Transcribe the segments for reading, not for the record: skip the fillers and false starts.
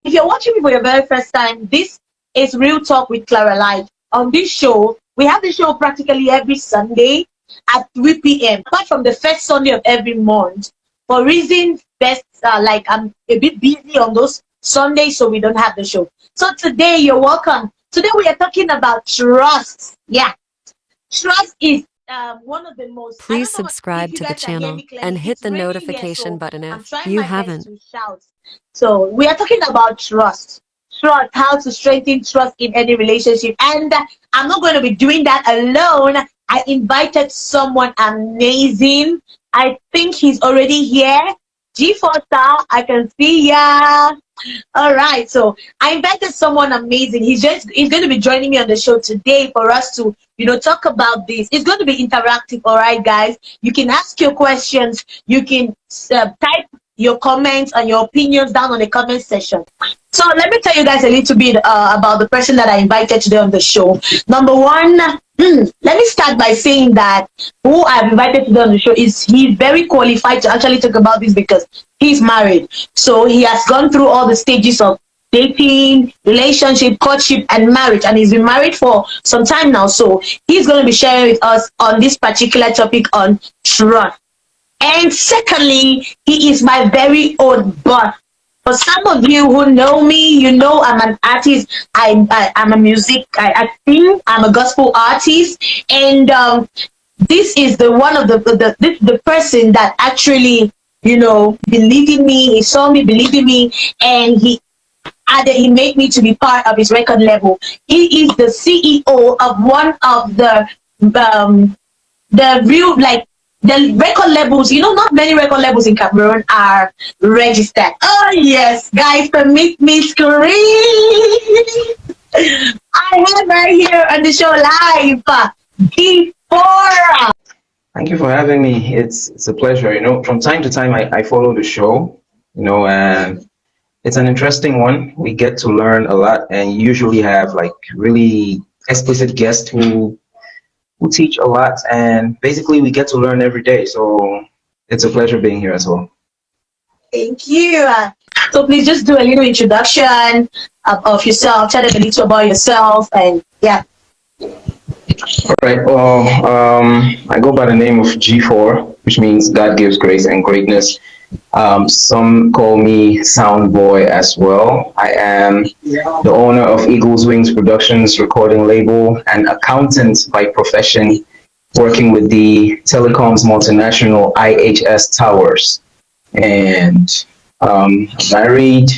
If you're watching me for your very first time, this is Real Talk with Claralyte. On this show, we have the show practically every Sunday at 3 p.m. Apart from the first Sunday of every month, for reasons best, like I'm a bit busy on those Sundays, so we don't have the show. So today, you're welcome. Today we are talking about trust. Yeah, trust is one of the most. I Please don't know if subscribe you to the guys can hear me channel clearly. and hit It's the raining here, notification so button I'm if trying you my best haven't. to shout. So we are talking about trust. Trust, how to strengthen trust in any relationship. And I'm not going to be doing that alone. I invited someone amazing. I think he's already here. G4 star, I can see ya. All right, so I invited someone amazing. He's going to be joining me on the show today for us to talk about this. It's going to be interactive. All right, guys. You can ask your questions. You can type your comments and your opinions down on the comment section. So let me tell you guys a little bit about the person that I invited today on the show. Number one, let me start by saying that who I've invited today on the show he's very qualified to actually talk about this because he's married. So he has gone through all the stages of dating, relationship, courtship, and marriage, and he's been married for some time now. So he's going to be sharing with us on this particular topic on trust. And secondly, he is my very own boss. For some of you who know me, you know I'm an artist. I'm a music. I sing. I'm a gospel artist, and this is the one of the person that actually believed in me. He saw me, believed in me, and he made me to be part of his record label. He is the CEO of one of the real, like, the record labels. Not many record labels in Cameroon are registered. Oh yes, guys, permit me scream. I have her here on the show live before. Thank you for having me. It's a pleasure. From time to time, I follow the show, and it's an interesting one. We get to learn a lot and usually have like really explicit guests who teach a lot, and basically we get to learn every day. So it's a pleasure being here as well. Thank you. So please just do a little introduction of yourself. Tell them a little about yourself, and yeah. All right. Well, I go by the name of G4, which means God gives grace and greatness. Some call me Sound Boy as well. I am the owner of Eagles Wings Productions recording label and accountant by profession, working with the telecoms multinational IHS Towers. And married.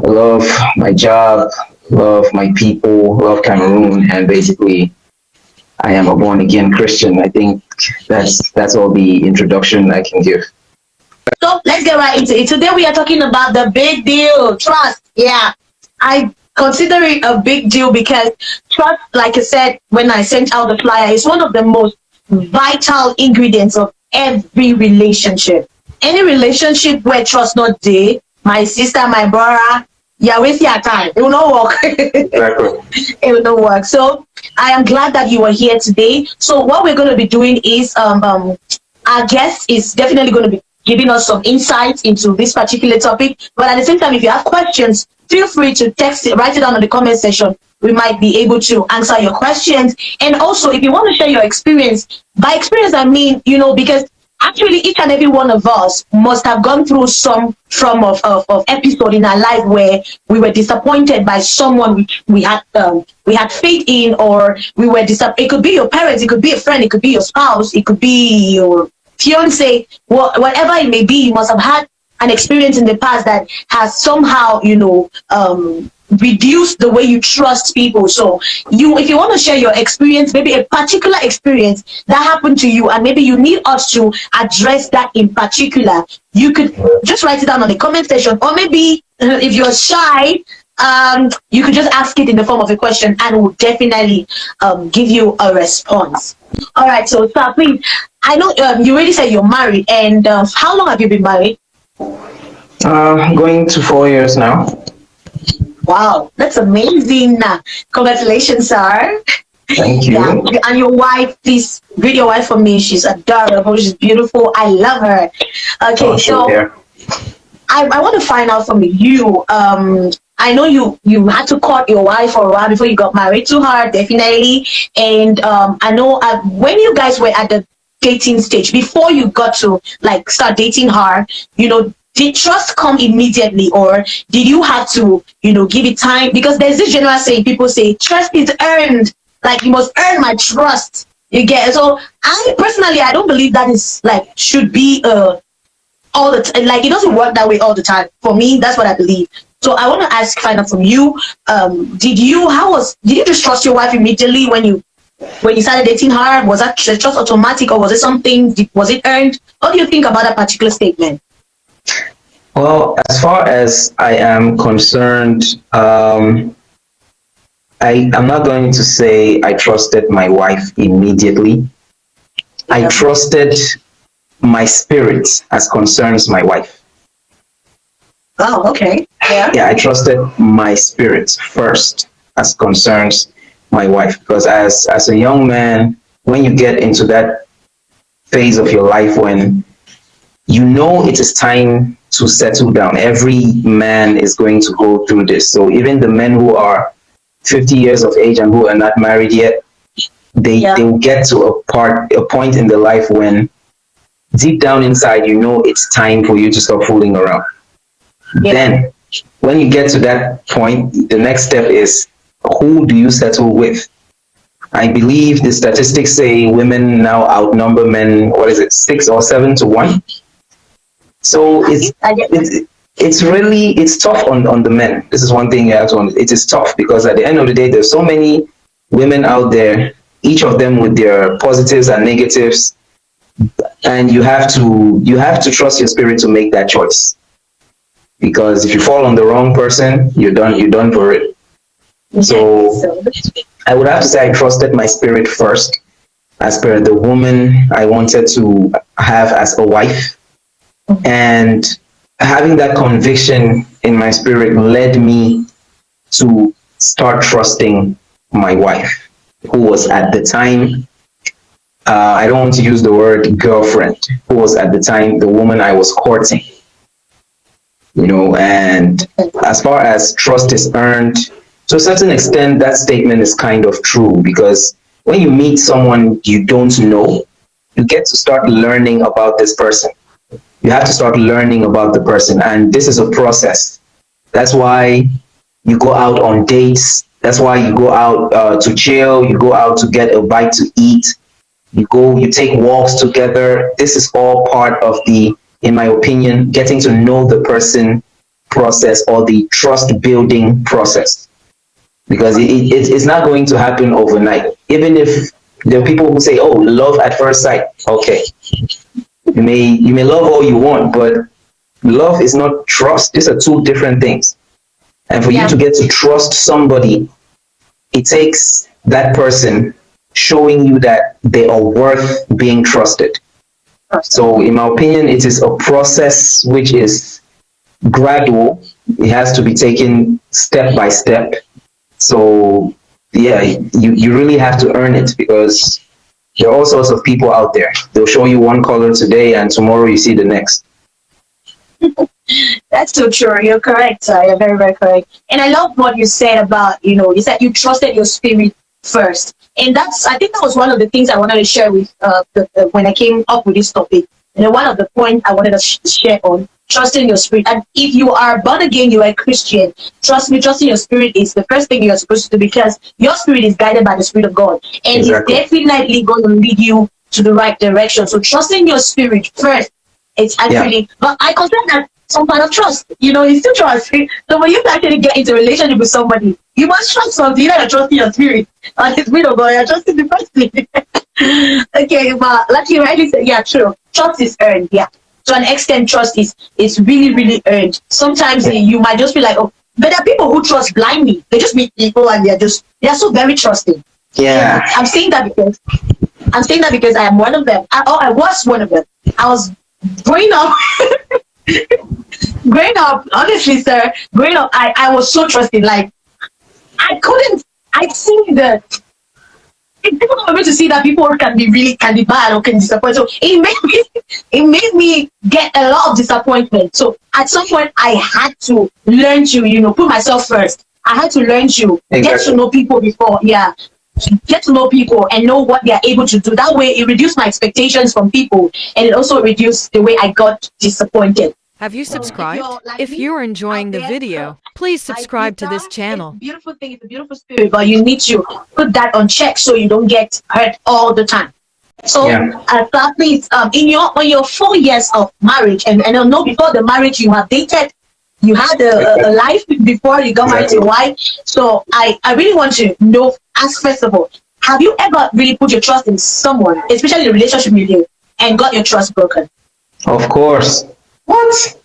I love my job, love my people, love Cameroon, and basically I am a born again Christian. I think that's all the introduction I can give. So let's get right into it. Today we are talking about the big deal, trust. Yeah, I consider it a big deal because trust, like I said when I sent out the flyer, is one of the most vital ingredients of every relationship. Any relationship where trust not there, my sister, my brother, you're wasting your time. It will not work. Exactly. It will not work. So I am glad that you are here today. So what we're going to be doing is our guest is definitely going to be giving us some insights into this particular topic. But at the same time, if you have questions, feel free to text it, write it down in the comment section. We might be able to answer your questions. And also, if you want to share your experience, by experience, I mean, because actually each and every one of us must have gone through some form of episode in our life where we were disappointed by someone which we had faith in, or we were disappointed. It could be your parents, it could be a friend, it could be your spouse, it could be your fiance, whatever it may be. You must have had an experience in the past that has somehow reduced the way you trust people. So if you want to share your experience, maybe a particular experience that happened to you, and maybe you need us to address that in particular, you could just write it down on the comment section, or maybe if you're shy, you could just ask it in the form of a question, and we'll definitely give you a response. All right, so sir, please, I know you already said you're married, and how long have you been married? Going to 4 years now. Wow, that's amazing. Congratulations, sir. Thank you. Yeah. And your wife, please greet your wife for me. She's adorable, she's beautiful. I love her. Okay, Oh, so yeah. I want to find out from you. I know you had to court your wife for a while before you got married to her, definitely. And I know when you guys were at the dating stage, before you got to like start dating her, did trust come immediately, or did you have to, give it time? Because there's this general saying, people say trust is earned. Like, you must earn my trust. You get it? So I personally, I don't believe that is like should be all the time. Like, it doesn't work that way all the time. For me, that's what I believe. So I want to find out from you. Did you just trust your wife immediately when you started dating her? Was that trust automatic, or was it something? Was it earned? What do you think about that particular statement? Well, as far as I am concerned, I'm not going to say I trusted my wife immediately. I trusted my spirit as concerns my wife. Oh, okay. Yeah. Yeah, I trusted my spirit first as concerns my wife, because as a young man, when you get into that phase of your life when you know it is time to settle down, every man is going to go through this. So even the men who are 50 years of age and who are not married yet, they will get to a point in their life when deep down inside you know it's time for you to stop fooling around. Then when you get to that point, the next step is, who do you settle with? I believe the statistics say women now outnumber men, 6 or 7 to 1. So it's tough on the men. This is one thing you have to understand. It is tough because at the end of the day, there's so many women out there, each of them with their positives and negatives, and you have to trust your spirit to make that choice. Because if you fall on the wrong person, you're done for it. So I would have to say I trusted my spirit first, as per the woman I wanted to have as a wife. And having that conviction in my spirit led me to start trusting my wife, who was at the time, I don't want to use the word girlfriend, who was at the time the woman I was courting. And as far as trust is earned, to a certain extent, that statement is kind of true, because when you meet someone you don't know, you get to start learning about this person. You have to start learning about the person, and this is a process. That's why you go out on dates. That's why you go out to chill. You go out to get a bite to eat. You take walks together. This is all part of the, in my opinion, getting to know the person process, or the trust building process, because it's not going to happen overnight. Even if there are people who say, oh, love at first sight. Okay, you may love all you want, but love is not trust. These are two different things. And for you to get to trust somebody, it takes that person showing you that they are worth being trusted. So in my opinion, it is a process which is gradual. It has to be taken step by step. So yeah, you really have to earn it, because there are all sorts of people out there. They'll show you one color today and tomorrow you see the next. That's so true. You're correct, sir. You're very, very correct. And I love what you said about, you said you trusted your spirit first. And I think that was one of the things I wanted to share with when I came up with this topic. One of the points I wanted to share on trusting your spirit. And if you are born again, you are a Christian, trust me, trusting your spirit is the first thing you're supposed to do, because your spirit is guided by the Spirit of God. And It's definitely going to lead you to the right direction. So trusting your spirit first, it's actually, but I consider that some kind of trust. You still trust. So when you actually get into a relationship with somebody, you must trust something. You're not trusting your spirit. And the Spirit of God, you're trusting the person. Okay, but like you rightly said, yeah, true. Trust is earned, yeah. To an extent, trust is really, really earned. Sometimes you might just be like, oh, but there are people who trust blindly. They just meet people and they're so very trusting. Yeah. I'm saying that because I am one of them. I was one of them. I was growing up. Honestly, sir, I was so trusting. Like, I couldn't. I see People are able to see that people can be bad or can disappoint. So it made me get a lot of disappointment. So at some point I had to learn to, put myself first. I had to learn to get to Exactly. know people before, yeah. Get to know people and know what they are able to do. That way it reduced my expectations from people, and it also reduced the way I got disappointed. Have you So if you're subscribed? like If me you're out enjoying the there, video, please I you subscribe to this it's a channel. beautiful thing, it's a beautiful spirit, but you need to put that on check so you don't get hurt all the time. So, Yeah. please, in your 4 years of marriage, and I know before the marriage you have dated, you had a life before you got married to Exactly. your wife. So, I really want to know, ask first of all, have you ever really put your trust in someone, especially in a relationship with you, and got your trust broken? Of course. What?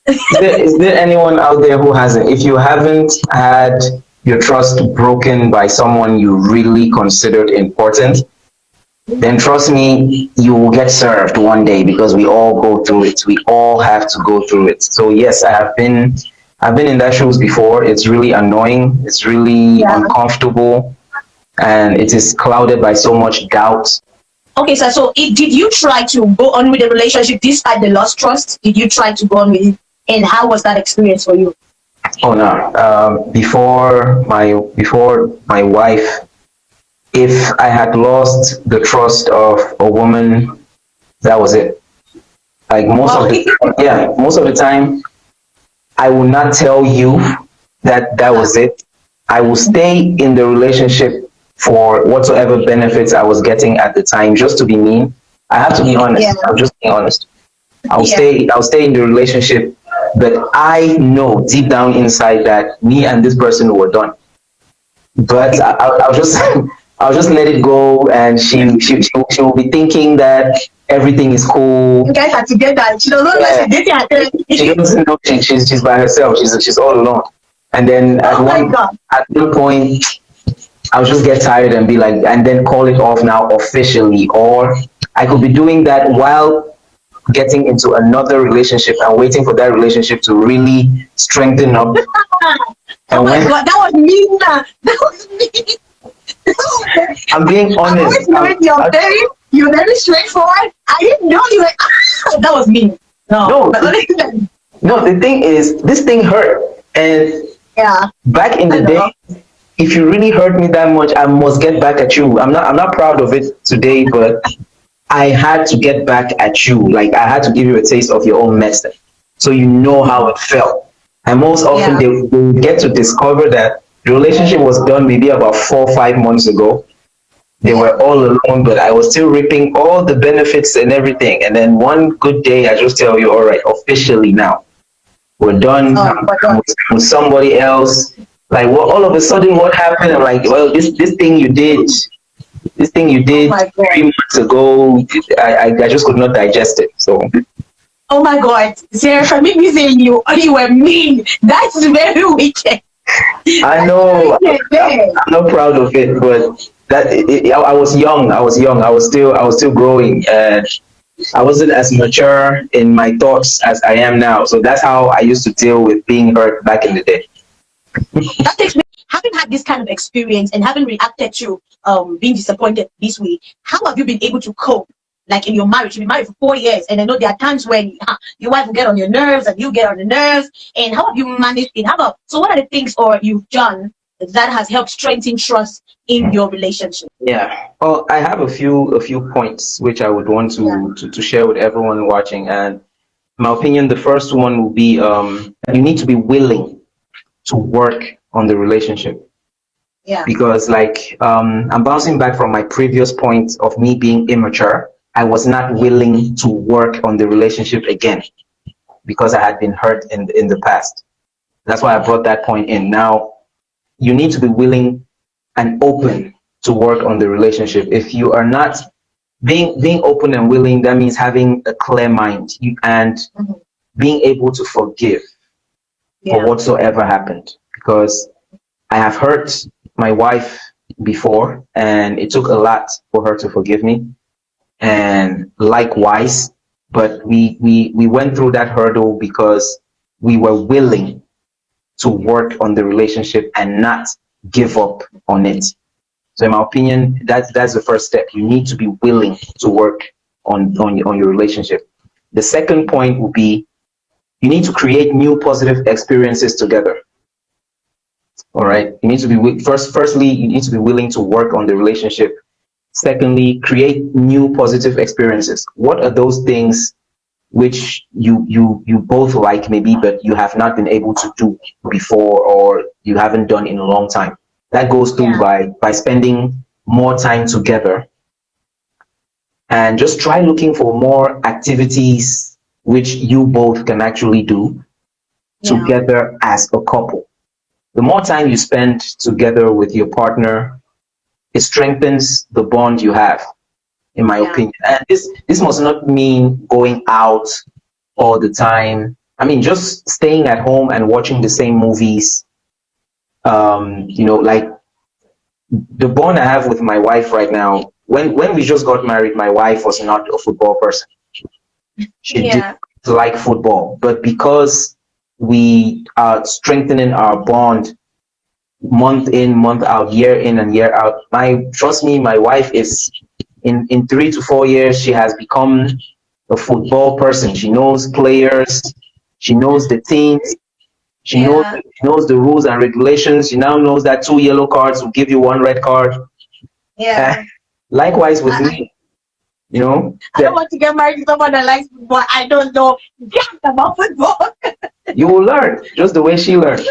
Is there anyone out there who hasn't? If you haven't had your trust broken by someone you really considered important, then trust me, you will get served one day because we all go through it. We all have to go through it. So yes, I've been in that shoes before. It's really annoying. It's really Yeah. uncomfortable, and it is clouded by so much doubt. Okay, sir. So, did you try to go on with the relationship despite the lost trust? Did you try to go on with it? And how was that experience for you? Oh no! Before my wife, if I had lost the trust of a woman, that was it. Like Wow. most of the time, I will not tell you that that was it. I will stay in the relationship for whatsoever benefits I was getting at the time, just to be mean. I have to be Yeah. honest. I'm just being honest. I'll Yeah. stay. I'll stay in the relationship, but I know deep down inside that me and this person were done. But I'll just I'll just let it go, and she will be thinking that everything is You cool. guys are together. She doesn't know Yeah, she's dating her she therapy. doesn't know she's by herself. She's all alone. And then Oh my God. at one point, I'll just get tired and be like, and then call it off now officially. Or I could be doing that while getting into another relationship and waiting for that relationship to really strengthen up. Oh And my when God. That was mean. That was mean. I'm being I've honest, always known you're very straightforward. I didn't know you were. That was mean. No, no, but honestly, no. The thing is, this thing hurt, and yeah, back in I the know. day, if you really hurt me that much, I must get back at you. I'm not proud of it today, but I had to get back at you. Like I had to give you a taste of your own mess, so you know how it felt. And most often Yeah. they get to discover that the relationship was done maybe about 4 or 5 months ago. They Yeah. were all alone, but I was still reaping all the benefits and everything. And then one good day, I just tell you, all right, officially now we're done. Oh my God. I'm with somebody else. Like what? All of a sudden, what happened? I'm like, well, this thing you Oh did my God. 3 months ago, I just could not digest it. So Oh my God. Sarah, for me saying you were mean. That's very wicked. I That's very know wicked. There. I'm not proud of it, but I was young. I was young. I was still growing, and I wasn't as mature in my thoughts as I am now. So that's how I used to deal with being hurt back in the day. That takes me, having had this kind of experience and having reacted to being disappointed this way, how have you been able to cope? Like in your marriage, you've been married for 4 years, and I know there are times when your wife will get on your nerves and you get on the nerves. And how have you managed it? How about, so what are the things or you've done that has helped strengthen trust in your relationship? Yeah. Well, I have a few points which I would want Yeah. to share with everyone watching. And in my opinion, the first one will be you need to be willing to work on the relationship. Yeah. Because like I'm bouncing back from my previous point of me being immature. I was not willing to work on the relationship again because I had been hurt in the past. That's why I brought that point in. Now you need to be willing and open to work on the relationship. If you are not being open and willing, that means having a clear mind and Mhm. being able to forgive for Yeah. whatsoever happened. Because I have hurt my wife before, and it took a lot for her to forgive me, and likewise. But we went through that hurdle because we were willing to work on the relationship and not give up on it. So in my opinion, that's the first step. You need to be willing to work on your relationship. The second point would be you need to create new positive experiences together. All right. You need to be firstly, you need to be willing to work on the relationship. Secondly, create new positive experiences. What are those things which you both like maybe, but you have not been able to do before, or you haven't done in a long time? That goes through Yeah. by spending more time together, and just try looking for more activities which you both can actually do Yeah. together as a couple. The more time you spend together with your partner, it strengthens the bond you have, in my Yeah. opinion. And this must not mean going out all the time. I mean, just staying at home and watching the same movies. Like the bond I have with my wife right now. When we just got married, my wife was not a football person. She did Yeah. like football, but because we are strengthening our bond month in, month out, year in and year out, my trust me, my wife is in 3 to 4 years, she has become a football person. She knows players, she knows the teams, Yeah. she knows the rules and regulations. She now knows that 2 yellow cards will give you 1 red card. Uh, Yeah. Likewise with I, me, you know, I don't want to get married to someone that likes football. I don't know jack about football. you will learn just the way she learned.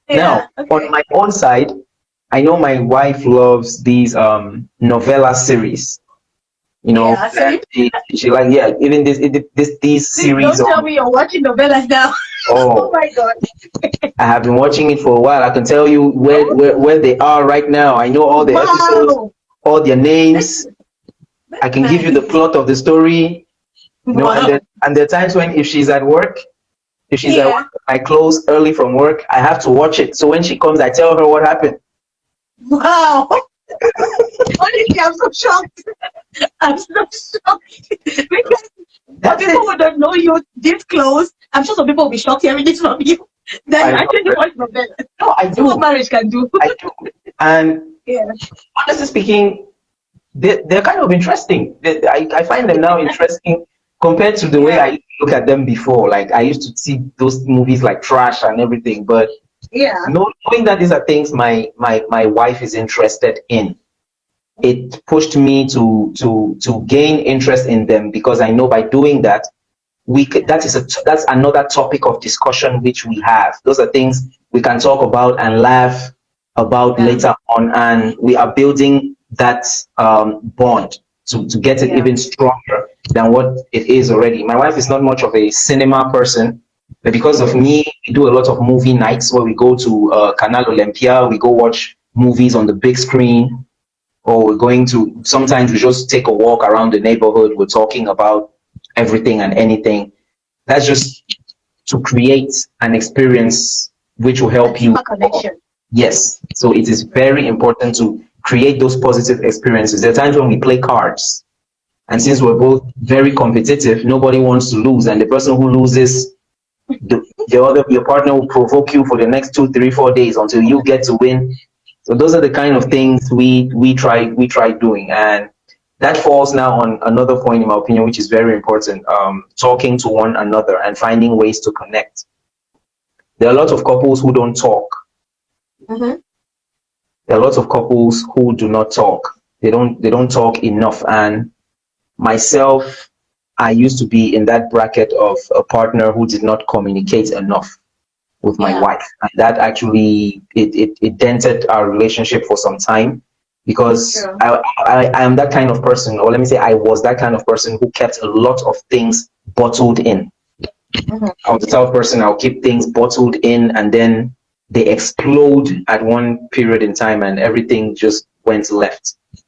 Now, Yeah. on Okay. my own side, I know my wife loves these novella series. Yeah. So you She like, yeah, even this these please series don't tell on. me you're watching novellas now. Oh Oh, my god. I have been watching it for a while. I can tell you where they are right now. I know all the episodes, Wow. all their That's names. I can give you the nice. plot of the story. And Wow. there are times when if she's at Yeah. work, I close early from work. I have to watch it. So when she comes, I tell her what happened. Wow. Honestly, I'm so shocked. I'm so shocked because for That's people it. who don't know you this close, I'm sure some people will be shocked hearing this from you. That I you know. actually Right? watch novellas. No, I See what do. marriage can do. I do. And Yeah. honestly speaking, they're kind of interesting. I find them now interesting compared to the way I Yeah. used to look at them before. Like I used to see those movies like trash and everything, but Yeah. knowing that these are things my wife is interested in, it pushed me to gain interest in them, because I know by doing that that's another topic of discussion which we have. Those are things we can talk about and laugh about Yeah. later on, and we are building that bond to get it Yeah. even stronger than what it is already. My wife is not much of a cinema person, but because of me, we do a lot of movie nights where we go to Canal Olympia, we go watch movies on the big screen, or we're going to, sometimes we just take a walk around the neighborhood, we're talking about everything and anything. That's just to create an experience which will A help you. deeper connection. Yes, so it is very important to create those positive experiences. There are times when we play cards, and since we're both very competitive, nobody wants to lose, and the person who loses, your partner will provoke you for the next 2, 3, 4 days until you get to win. So those are the kind of things we try doing, and that falls now on another point, in my opinion, which is very important. Talking to one another and finding ways to connect. There are a lot of couples who don't talk. Mm-hmm. There are lots of couples who do not talk. They don't talk enough. And myself, I used to be in that bracket of a partner who did not communicate enough with my Yeah. wife, and that actually it dented our relationship for some time, because True. I am that kind of person, or let me say I was that kind of person who kept a lot of things bottled in. Mm-hmm. I was the type of person, I'll keep things bottled in, and then they explode at one period in time and everything just went left. Okay.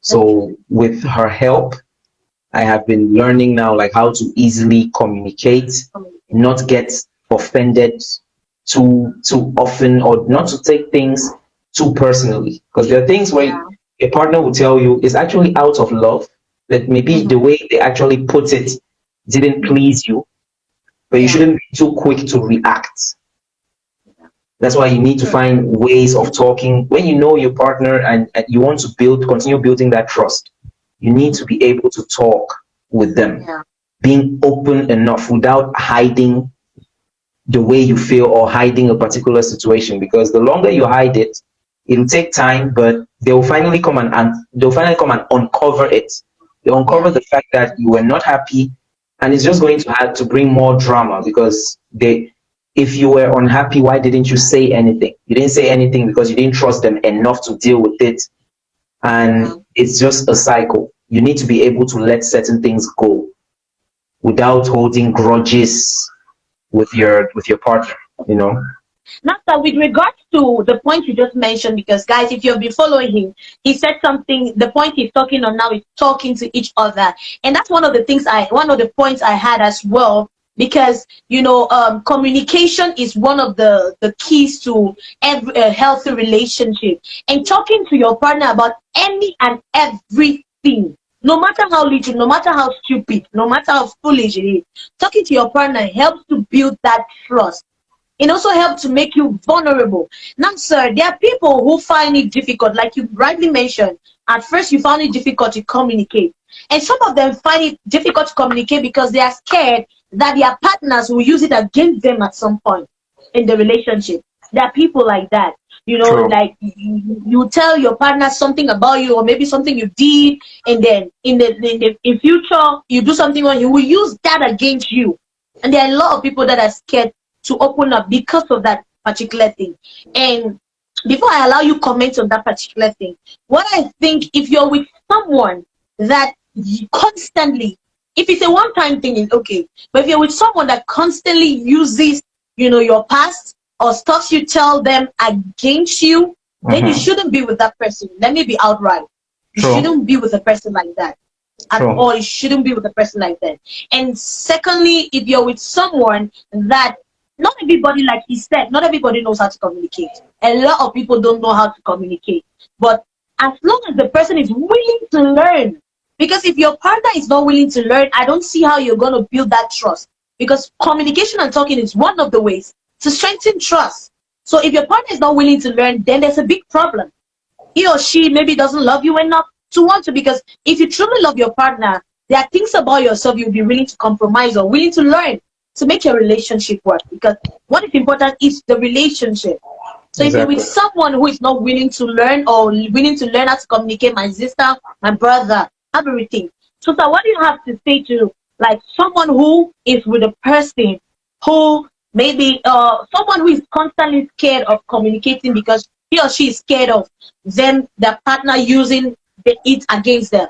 So with her help, I have been learning now like how to easily communicate, not get offended too often, or not to take things too personally. Because there are things where Yeah. a partner will tell you is actually out of love, but maybe Mm-hmm. the way they actually put it didn't please you, but you Yeah. shouldn't be too quick to react. That's why you need to True. find ways of talking. When you know your partner and you want to continue building that trust, you need to be able to talk with them, Yeah. being open enough without hiding the way you feel or hiding a particular situation. Because the longer you hide it, it'll take time, but they'll finally come and uncover it. They'll uncover Yeah. the fact that you were not happy, and it's just going to have to bring more drama because if you were unhappy, why didn't you say anything? You didn't say anything because you didn't trust them enough to deal with it, Yeah. and it's just a cycle. You need to be able to let certain things go without holding grudges with your partner. You know. Now, sir, with regards to the point you just mentioned, because guys, if you've been following him, he said something. The point he's talking on now is talking to each other, and that's one of the points I had as well. Because communication is one of the keys to every healthy relationship, and talking to your partner about any and everything, no matter how little, no matter how stupid, no matter how foolish it is, talking to your partner helps to build that trust. It also helps to make you vulnerable. Now, sir, there are people who find it difficult, like you rightly mentioned. At first, you found it difficult to communicate. And some of them find it difficult to communicate because they are scared that their partners will use it against them at some point in the relationship. There are people like that. True. Like you tell your partner something about you, or maybe something you did, and then in future you do something wrong, he will use that against you. And there are a lot of people that are scared to open up because of that particular thing. And before I allow you comment on that particular thing, what I think, if you're with someone that constantly, if it's a one-time thing, it's okay. But if you're with someone that constantly uses, your past or stuff you tell them against you, then you Mm-hmm. shouldn't be with that person. Let me be outright. You True. shouldn't be with a person like that at True. all. You shouldn't be with a person like that. And secondly, if you're with someone that, not everybody, like he said, not everybody knows how to communicate. A lot of people don't know how to communicate. But as long as the person is willing to learn, because if your partner is not willing to learn, I don't see how you're going to build that trust. Because communication and talking is one of the ways to strengthen trust. So if your partner is not willing to learn, then there's a big problem. He or she maybe doesn't love you enough to want to, because if you truly love your partner, there are things about yourself you'll be willing to compromise or willing to learn to make your relationship work, because what is important is the relationship. So if you're with Exactly. someone who is not willing to learn, or willing to learn how to communicate, my sister, my brother, everything. So sir, what do you have to say to, like, someone who is with a person who maybe someone who is constantly scared of communicating because he or she is scared of them, their partner using it against them?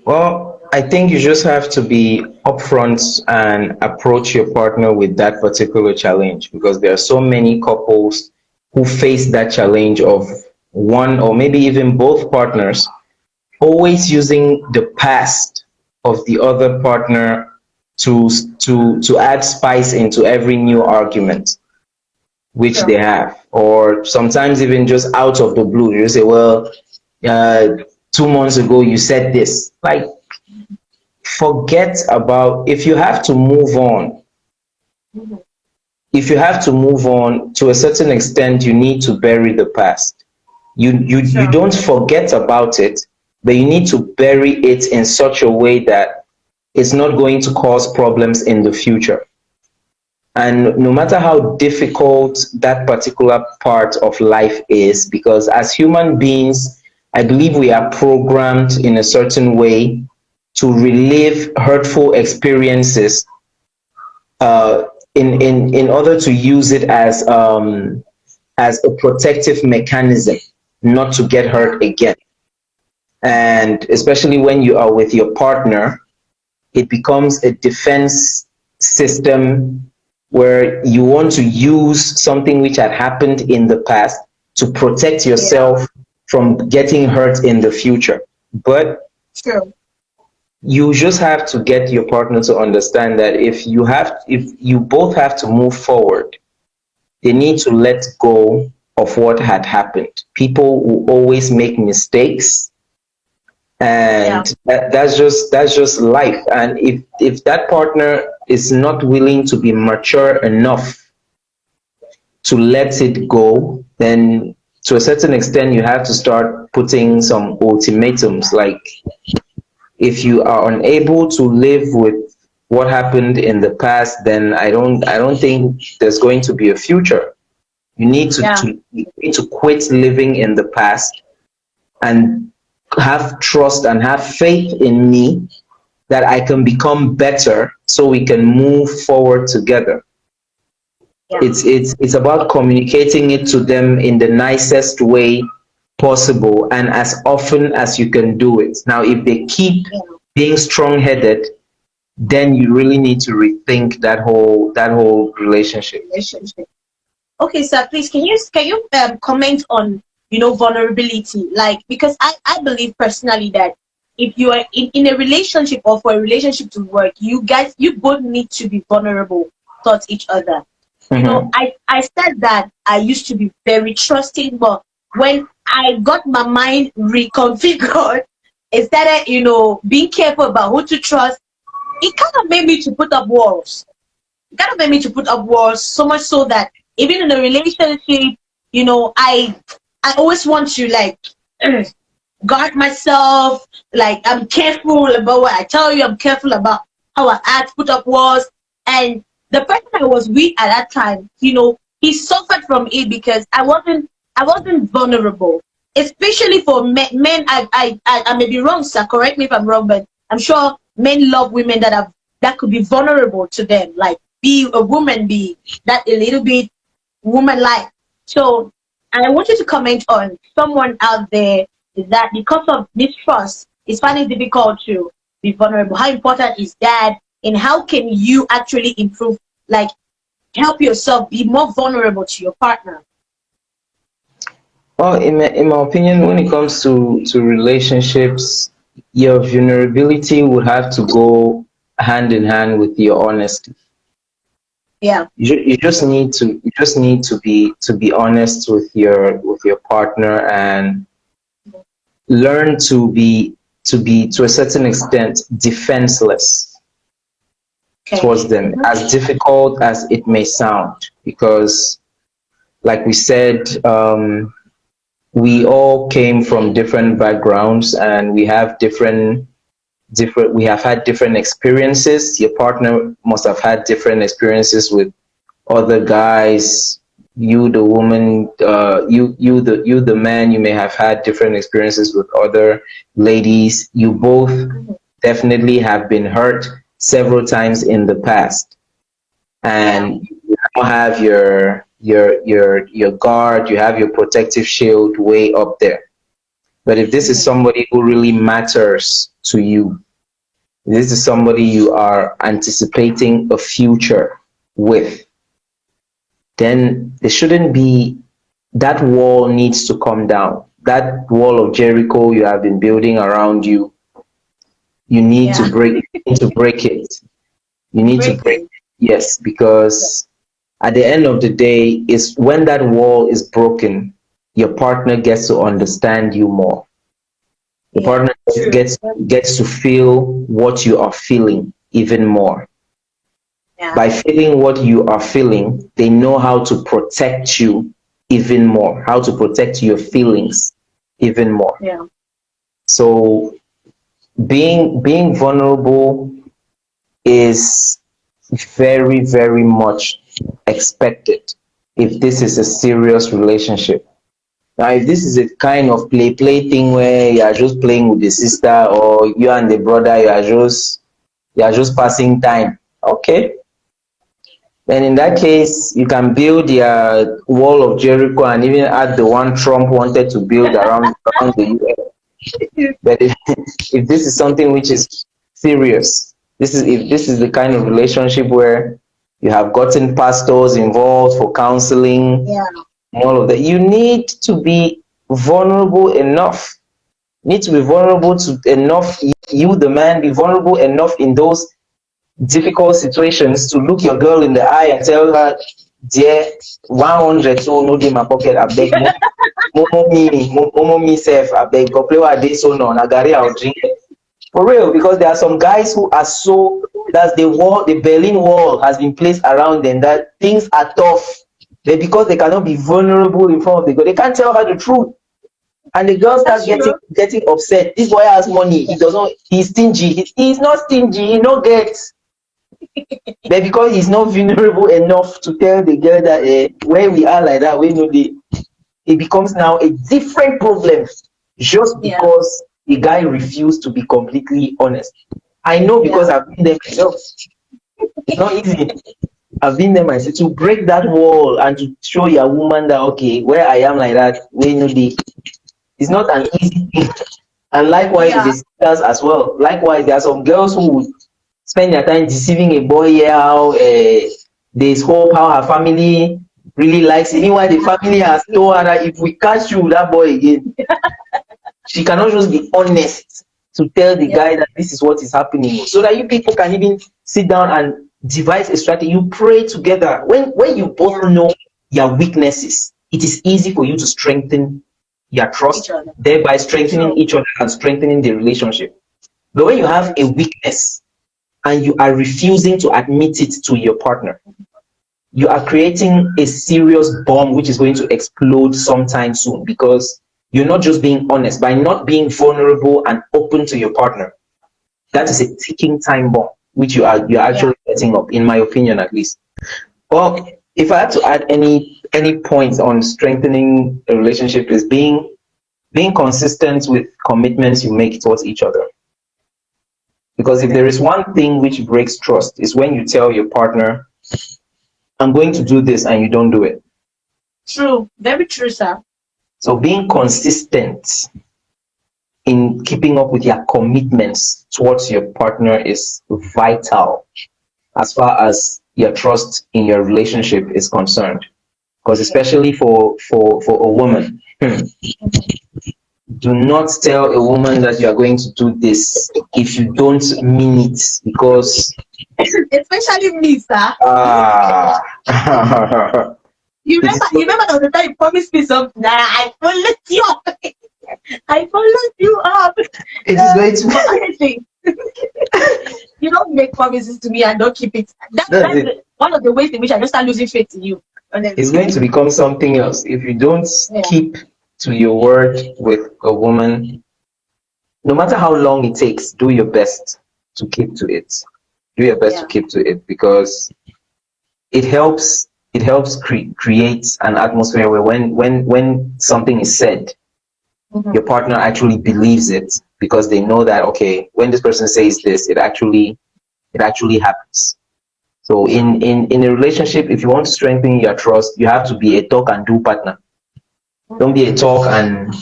Well, I think you just have to be upfront and approach your partner with that particular challenge, because there are so many couples who face that challenge of one or maybe even both partners always using the past of the other partner to to add spice into every new argument which they Sure. have, or sometimes even just out of the blue you say, well, uh, 2 months ago you said this. Like, forget about, if you have to move on, Mhm. if you have to move on to a certain extent, you need to bury the past. You Sure. don't forget about it, but you need to bury it in such a way that it's not going to cause problems in the future. And no matter how difficult that particular part of life is, because as human beings, I believe we are programmed in a certain way to relive hurtful experiences, uh, in order to use it as a protective mechanism not to get Yeah. hurt again. And especially when you are with your partner, it becomes a defense system where you want to use something which had happened in the past to protect Yeah. yourself from getting hurt in the future. But Sure. you just have to get your partner to understand that if you both have to move forward, they need to let go of what had happened. People will always make mistakes, Yeah. and that's just life. And if that partner is not willing to be mature enough to let it go, then to a certain extent you have to start putting some ultimatums, like if you are unable to live with what happened in the past, then I don't think there's going to be a future. You need Yeah. you need to quit living in the past and have trust and have faith in me that I can become better so we can move forward together. Yeah. It's about communicating it to them in the nicest way possible and as often as you can do it. Now, if they keep Yeah. being strong-headed, then you really need to rethink that whole relationship. Relationship. Okay, sir, please can you comment on vulnerability? Like, because I believe personally that if you are in a relationship, or for a relationship to work, you both need to be vulnerable towards each other. Mhm. I said that I used to be very trusting, but when I got my mind reconfigured, it started, being careful about who to trust. It kind of made me to put up walls. It kind of made me to put up walls, so much so that even in a relationship, I always want to, like, guard myself. Like, I'm careful about what I tell you. I'm careful about how I act, put up walls. And the person I was with at that time, he suffered from it because I wasn't vulnerable. Especially for men. I may be wrong, sir. Correct me if I'm wrong, but I'm sure men love women that could be vulnerable to them. Like, be a woman, be that a little bit woman like. So I want you to comment on someone out there that because of mistrust is finding it difficult to be vulnerable. How important is that? And how can you actually improve, like, help yourself be more vulnerable to your partner? Well, in my opinion, when it comes to relationships, your vulnerability would have to go hand in hand with your honesty. Yeah. You just need to be honest with your partner and learn to be to a certain extent defenseless Okay. towards them, as difficult as it may sound, because like we said, we all came from different backgrounds and we have had different experiences. Your partner must have had different experiences with other guys. You the woman, you the man, you may have had different experiences with other ladies. You both definitely have been hurt several times in the past, Yeah. and you now have your guard, you have your protective shield way up there. But if this is Mhm. somebody who really matters to you, this is somebody you are anticipating a future with, then there shouldn't be, that wall needs to come down. That wall of Jericho you have been building around you, you need to Yeah. break it. You need to break Breaking. it. Yes, because at the end of the day, is when that wall is broken, your partner gets to understand you more. The Yeah. partner True. gets to feel what you are feeling even more. Yeah. By feeling what you are feeling, they know how to protect you even more, how to protect your feelings even more. Yeah. So being vulnerable is very, very much expected if this is a serious relationship. Now, if this is a kind of play thing where you are just playing with the sister, or you and the brother, you are just passing time, okay. Then in that case, you can build your wall of Jericho and even add the one Trump wanted to build around the US. But if this is something which is serious, if this is the kind of relationship where you have gotten pastors involved for counseling, Yeah. all of that, you need to be vulnerable enough. You need to be vulnerable to enough. You, the man, be vulnerable enough in those difficult situations to look your girl in the eye and tell her, dear, 100 so no dey my pocket, I beg, momo me sef, I beg, go play what dey so no, na garri I'll drink. For real, because there are some guys who are so, that's the wall, the Berlin Wall has been placed around them, that things are tough. But because they cannot be vulnerable in front of the girl, they can't tell her the truth. And the girl starts That's true. getting upset. This boy has money. He does not. He's stingy. He's not stingy. He no gets. But because he's not vulnerable enough to tell the girl that where we are like that, we know it becomes now a different problem just Yeah. because the guy refused to be completely honest. I know because Yeah. I've been there myself. It's not easy. I've been there myself to break that wall and to show your woman that okay, where I am like that, we know the it's not an easy thing. And likewise with the Yeah. sisters as well. Likewise, there are some girls who would spend their time deceiving a boy here how there's hope, how her family really likes it. Meanwhile, the family has told her that if we catch you with that boy again, she cannot just be honest to tell the Yeah. guy that this is what is happening. So that you people can even sit down and devise a strategy. You pray together. When you both Yeah. know your weaknesses, it is easy for you to strengthen your Each trust, other. thereby strengthening True. each other and strengthening the relationship. But when you have a Yes. weakness and you are refusing to admit it to your partner, you are creating a serious bomb which is going to explode sometime soon because you're not just being honest. By not being vulnerable and open to your partner, that is a ticking time bomb which you're Yeah. actually setting up, in my opinion at least. Well, if I had to add any points on strengthening a relationship, is being consistent with commitments you make towards each other. Because if there is one thing which breaks trust, is when you tell your partner, I'm going to do this, and you don't do it. True. Very true, sir. So being consistent in keeping up with your commitments towards your partner is vital as far as your trust in your relationship is concerned. Because Yeah. especially for a woman, do not tell a woman that you are going to do this if you don't mean it, because Especially me, sir. ah You it is remember? You remember there was the time you promised me something and I followed you up. I followed you up. it is going But to honestly, you don't make promises to me and don't keep it. that's That's it. one of the ways in which I just start losing faith in you. It's Honestly. going to become something else if you don't Yeah. keep to your word with a woman. No matter how long it takes, do your best to keep to it. Do your best to Yeah. keep to it because it helps create an atmosphere where when something is said, Mhm. your partner actually believes it because they know that okay, when this person says this, it actually happens. So in a relationship, if you want to strengthen your trust, you have to be a talk and do partner. Don't be a talk and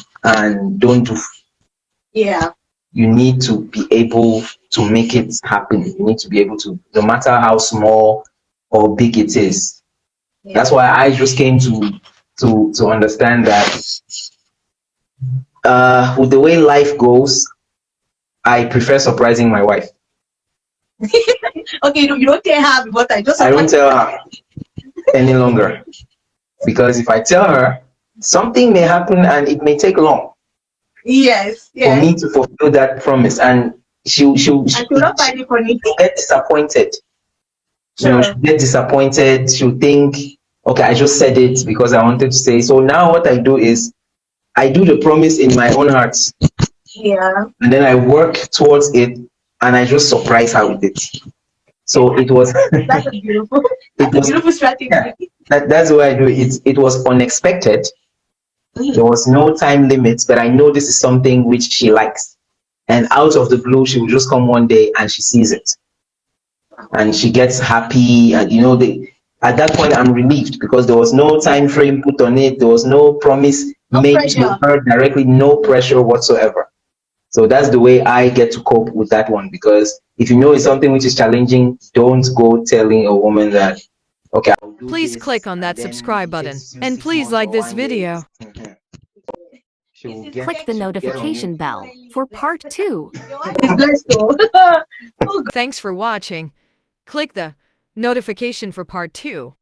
don't do. Yeah. You need to be able to make it happen. You need to be able to, no matter how small or big it is. That's Yeah. why I just came to understand that with the way life goes, I prefer surprising my wife. Okay, you don't tell her what I just I don't surprised tell her. her any longer because if I tell her, something may happen and it may take long Yes. for Yes. me to fulfill that promise, and she'll she'll And she'll not find it funny. she'll get disappointed. Sure. She'll get disappointed. She'll think, okay, I just said it because I wanted to say. So now what I do is I do the promise in my own heart, Yeah. and then I work towards it, and I just surprise her with it. So it was, That's a beautiful. it That's a was, beautiful strategy. yeah, that's the way I do it. It was unexpected. There was no time limit, but I know this is something which she likes. And out of the blue, she will just come one day and she sees it. And she gets happy. And at that point, I'm relieved because there was no time frame put on it. There was no promise No made to pressure. her directly, no pressure whatsoever. So that's the way I get to cope with that one. Because if you know it's something which is challenging, don't go telling a woman that, okay, I'll do Please click this, on and that then subscribe it button. takes you And six please months like or this one year. video. She will Click get the she will get on you. notification bell for part 2. Your wife is blessed though. Oh Thanks for watching. Click the notification for part 2.